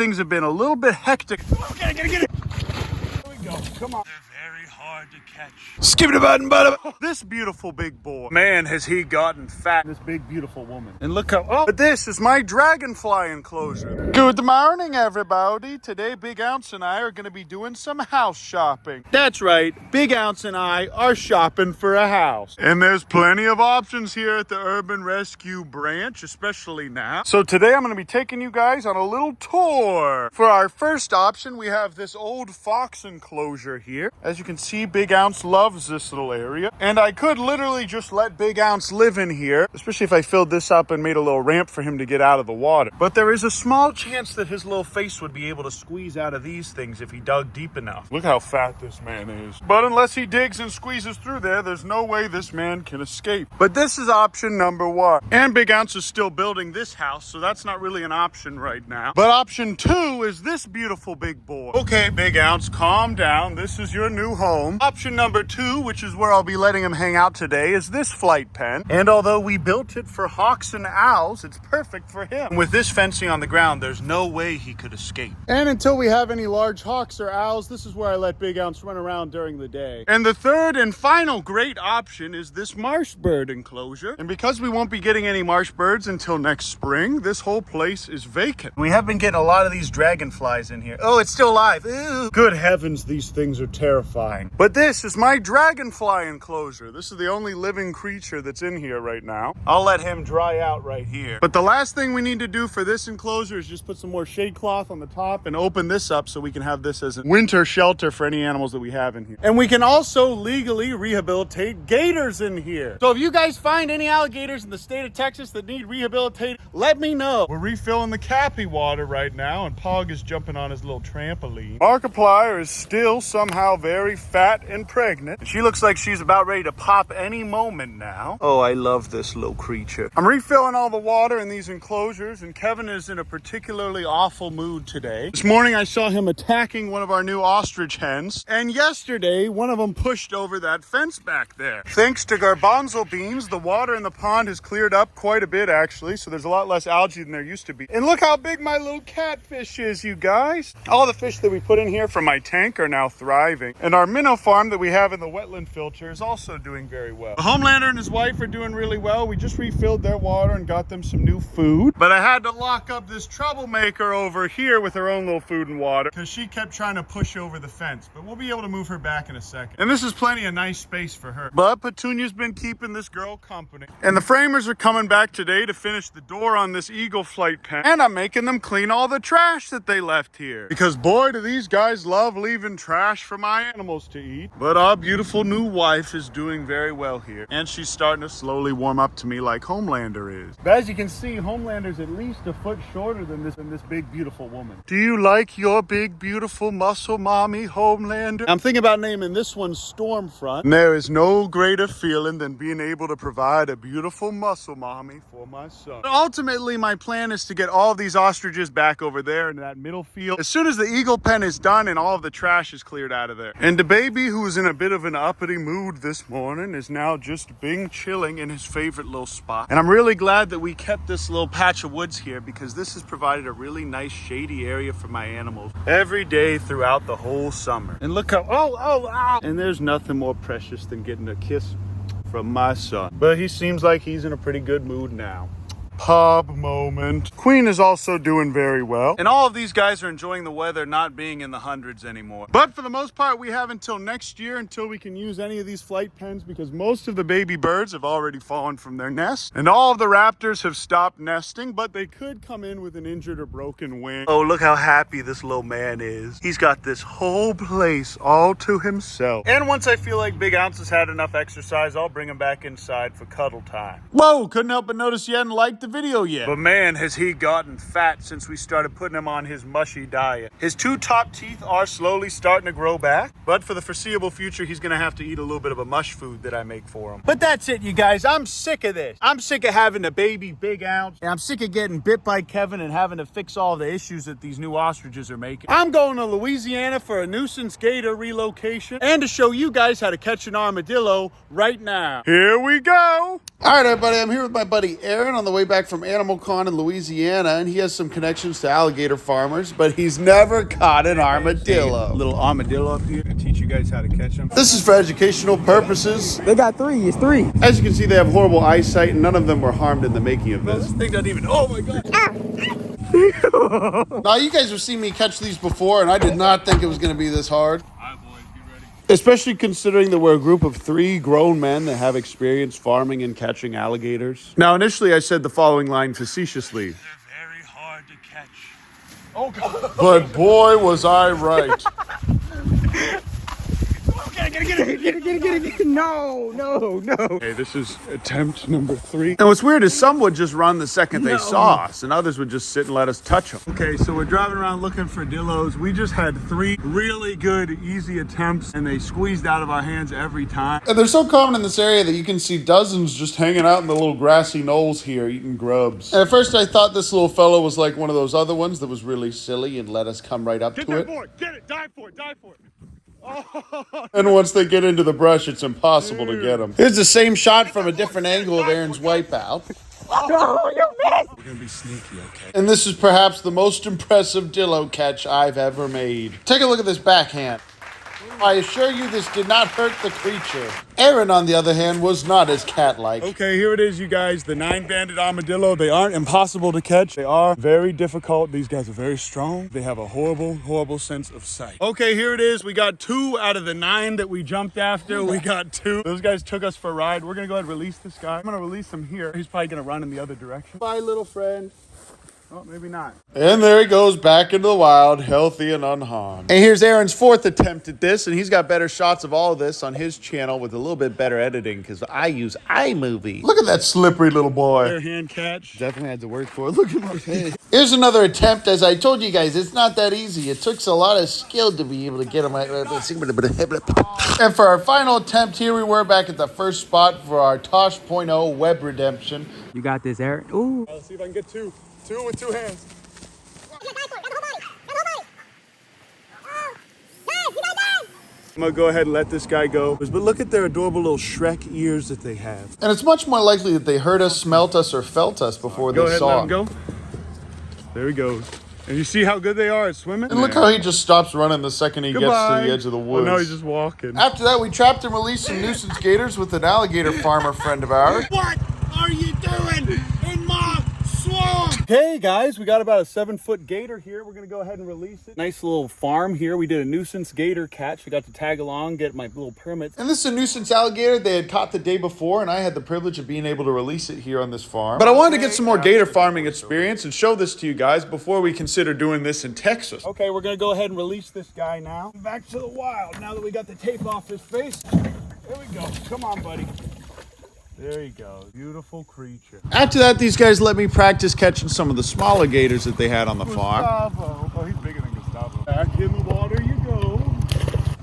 things have been a little bit hectic. Oh, get it. Here we go. Come on. They're very hard to catch. Skip the button, butter. This beautiful big boy. Man, has he gotten fat. This big, beautiful woman. And look how, but this is my dragonfly enclosure. Good morning, everybody. Today, Big Ounce and I are going to be doing some house shopping. That's right. Big Ounce and I are shopping for a house. And there's plenty of options here at the Urban Rescue branch, especially now. So today, I'm going to be taking you guys on a little tour. For our first option, we have this old fox enclosure here. As you can see, Big Ounce loves this little area. And I could literally just let Big Ounce live in here, especially if I filled this up and made a little ramp for him to get out of the water. But there is a small chance that his little face would be able to squeeze out of these things if he dug deep enough. Look how fat this man is. But unless he digs and squeezes through there, there's no way this man can escape. But this is option number one. And Big Ounce is still building this house, so that's not really an option right now. But option two is this beautiful big boy. Okay, Big Ounce, calm down. This is your new home. Option number two, which is where I'll be letting him hang out today, is this flight pen. And although we built it for hawks and owls, it's perfect for him. With this fencing on the ground, there's no way he could escape. And until we have any large hawks or owls, this is where I let Big Ounce run around during the day. And the third and final great option is this marsh bird enclosure. And because we won't be getting any marsh birds until next spring, this whole place is vacant. We have been getting a lot of these dragonflies in here. Oh, it's still alive. Ew. Good heavens, these things are terrifying. But this is my dragonfly enclosure. This is the only living creature that's in here right now. I'll let him dry out right here. But the last thing we need to do for this enclosure is just put some more shade cloth on the top and open this up so we can have this as a winter shelter for any animals that we have in here. And we can also legally rehabilitate gators in here. So if you guys find any alligators in the state of Texas that need rehabilitated, let me know. We're refilling the Cappy water right now, and Pog is jumping on his little trampoline. Markiplier is still somehow very fat and pregnant. And she looks like she's about ready to pop any moment now. Oh, I love this little creature. I'm refilling all the water in these enclosures, and Kevin is in a particularly awful mood today. This morning I saw him attacking one of our new ostrich hens, and yesterday one of them pushed over that fence back there. Thanks to garbanzo beans, the water in the pond has cleared up quite a bit actually, so there's a lot less algae than there used to be. And look how big my little catfish is, you guys. All the fish that we put in here from my tank are now thriving, and our minnow farm that we have in the wetland filter is also doing very well. The Homelander and his wife are doing really well. We just refilled their water and got them some new food, but I had to lock up this troublemaker over here with her own little food and water because she kept trying to push over the fence, but we'll be able to move her back in a second. And this is plenty of nice space for her. But Petunia's been keeping this girl company. And the framers are coming back today to finish the door on this Eagle flight pen, and I'm making them clean all the trash that they left here, because boy, do these guys love leaving trash for my animals to eat. But our beautiful new wife is doing very well here, and she's starting to slowly warm up to me like Homelander is. But as you can see, Homelander's at least a foot shorter than this big beautiful woman. Do you like your big beautiful muscle mommy, Homelander? I'm thinking about naming this one Stormfront. And there is no greater feeling than being able to provide a beautiful muscle mommy for my son. But ultimately, my plan is to get all of these ostriches back over there in that middle field as soon as the Eagle pen is done and all of the trash is cleared out of there. And the baby, who was in a bit of an uppity mood this morning, is now just being chilling in his favorite little spot. And I'm really glad that we kept this little patch of woods here, because this has provided a really nice shady area for my animals every day throughout the whole summer. And look how, ow. And there's nothing more precious than getting a kiss from my son. But he seems like he's in a pretty good mood now. Pub moment. Queen is also doing very well. And all of these guys are enjoying the weather not being in the hundreds anymore. But for the most part, we have until next year until we can use any of these flight pens, because most of the baby birds have already fallen from their nest. And all of the raptors have stopped nesting, but they could come in with an injured or broken wing. Oh, look how happy this little man is. He's got this whole place all to himself. And once I feel like Big Ounce has had enough exercise, I'll bring him back inside for cuddle time. Whoa, couldn't help but notice you hadn't liked the video yet. But man, has he gotten fat since we started putting him on his mushy diet. His two top teeth are slowly starting to grow back, but for the foreseeable future, he's gonna have to eat a little bit of a mush food that I make for him. But that's it, you guys. I'm sick of this. I'm sick of having a baby Big Ounce, and I'm sick of getting bit by Kevin and having to fix all the issues that these new ostriches are making. I'm going to Louisiana for a nuisance gator relocation and to show you guys how to catch an armadillo right now. Here we go. All right, everybody, I'm here with my buddy Aaron on the way back back from Animal Con in Louisiana, and he has some connections to alligator farmers, but he's never caught an armadillo. Little armadillo up here to teach you guys how to catch them. This is for educational purposes. They got 3. It's 3. As you can see, they have horrible eyesight, and none of them were harmed in the making of This this. thing doesn't even, oh my God. Now, you guys have seen me catch these before, and I did not think it was going to be this hard. All right, boys, be ready. Especially considering that we're a group of 3 grown men that have experience farming and catching alligators. Now, initially I said the following line facetiously. They're very hard to catch. Oh God. But boy, was I right. Get it. No. Hey, this is attempt number 3. And what's weird is some would just run the second they saw us, and others would just sit and let us touch them. Okay, so we're driving around looking for dillos. We just had 3 really good, easy attempts, and they squeezed out of our hands every time. And they're so common in this area that you can see dozens just hanging out in the little grassy knolls here eating grubs. And at first I thought this little fellow was like one of those other ones that was really silly and let us come right up to it. Get it, die for it. Oh. And once they get into the brush, it's impossible to get them. Here's the same shot from a different angle of Aaron's wipeout. Oh, you missed. We're gonna be sneaky, okay? And this is perhaps the most impressive dillo catch I've ever made. Take a look at this backhand. I assure you this did not hurt the creature. Aaron, on the other hand, was not as cat-like. Okay, here it is, you guys. The 9-banded armadillo. They aren't impossible to catch. They are very difficult. These guys are very strong. They have a horrible, horrible sense of sight. Okay, here it is. We got 2 out of the 9 that we jumped after. We got 2. Those guys took us for a ride. We're gonna go ahead and release this guy. I'm gonna release him here. He's probably gonna run in the other direction. Bye, little friend. Oh, maybe not. And there he goes back into the wild, healthy and unharmed. And here's Aaron's 4th attempt at this, and he's got better shots of all of this on his channel with a little bit better editing because I use iMovie. Look at that slippery little boy. Their hand catch. Definitely had to work for it. Look at my face. Here's another attempt. As I told you guys, it's not that easy. It took a lot of skill to be able to get him. And for our final attempt, here we were back at the first spot for our Tosh.0 web redemption. You got this, Aaron. Ooh. Let's see if I can get 2. 2 with 2 hands. I'm gonna go ahead and let this guy go. But look at their adorable little Shrek ears that they have. And it's much more likely that they heard us, smelt us, or felt us before Go they ahead, saw let him go. There he goes. And you see how good they are at swimming? And look how he just stops running the second he gets to the edge of the woods. Oh, no, he's just walking. After that, we trapped and released some nuisance gators with an alligator farmer friend of ours. What are you doing in my swamp? Okay, guys, we got about a 7-foot gator here. We're gonna go ahead and release it. Nice little farm here. We did a nuisance gator catch. We got to tag along, get my little permits. And this is a nuisance alligator they had caught the day before, and I had the privilege of being able to release it here on this farm. But I wanted to get some more gator farming experience and show this to you guys before we consider doing this in Texas. Okay, we're gonna go ahead and release this guy now. Back to the wild, now that we got the tape off his face. There we go. Come on, buddy. There you go. Beautiful creature. After that, these guys let me practice catching some of the smaller gators that they had on the farm. Gustavo. Oh, he's bigger than Gustavo. Back in the water you go.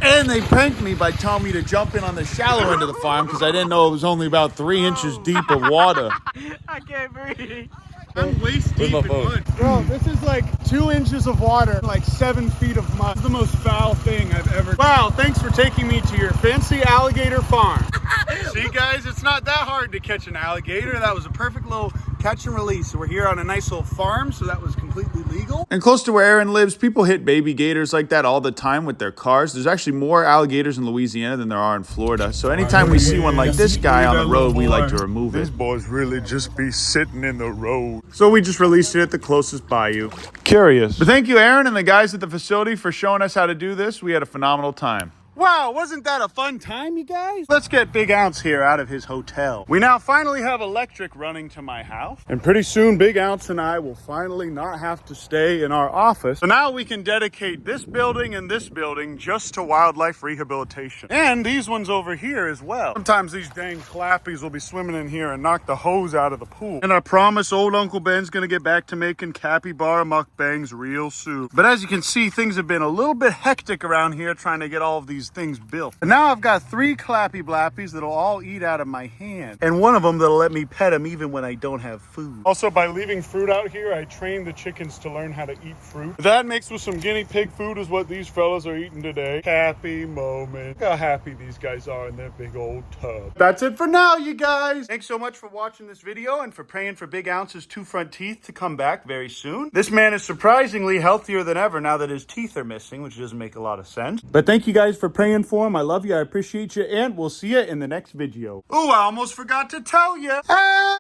And they pranked me by telling me to jump in on the shallow end of the farm because I didn't know it was only about 3 inches deep of water. I can't breathe. I'm waist deep in mud. Bro, this is like 2 inches of water, like 7 feet of mud. It's the most foul thing I've ever done. Wow, thanks for taking me to your fancy alligator farm. See, guys, it's not that hard to catch an alligator. That was a perfect little catch and release. So we're here on a nice little farm, so that was completely legal. And close to where Aaron lives, people hit baby gators like that all the time with their cars. There's actually more alligators in Louisiana than there are in Florida. So anytime we see one like this guy on the road, we like to remove it. These boys really just be sitting in the road. So we just released it at the closest bayou. Curious. But thank you, Aaron, and the guys at the facility for showing us how to do this. We had a phenomenal time. Wow, wasn't that a fun time, you guys? Let's get Big Ounce here out of his hotel. We now finally have electric running to my house. And pretty soon, Big Ounce and I will finally not have to stay in our office. So now we can dedicate this building and this building just to wildlife rehabilitation. And these ones over here as well. Sometimes these dang clappies will be swimming in here and knock the hose out of the pool. And I promise old Uncle Ben's gonna get back to making capybara mukbangs real soon. But as you can see, things have been a little bit hectic around here trying to get all of these these things built. And now I've got 3 clappy blappies that'll all eat out of my hand. And one of them that'll let me pet them even when I don't have food. Also, by leaving fruit out here, I train the chickens to learn how to eat fruit. That mixed with some guinea pig food is what these fellas are eating today. Happy moment. Look how happy these guys are in their big old tub. That's it for now, you guys. Thanks so much for watching this video and for praying for Big Ounce's 2 front teeth to come back very soon. This man is surprisingly healthier than ever now that his teeth are missing, which doesn't make a lot of sense. But thank you guys for praying for him. I love you. I appreciate you. And we'll see you in the next video. Oh, I almost forgot to tell you.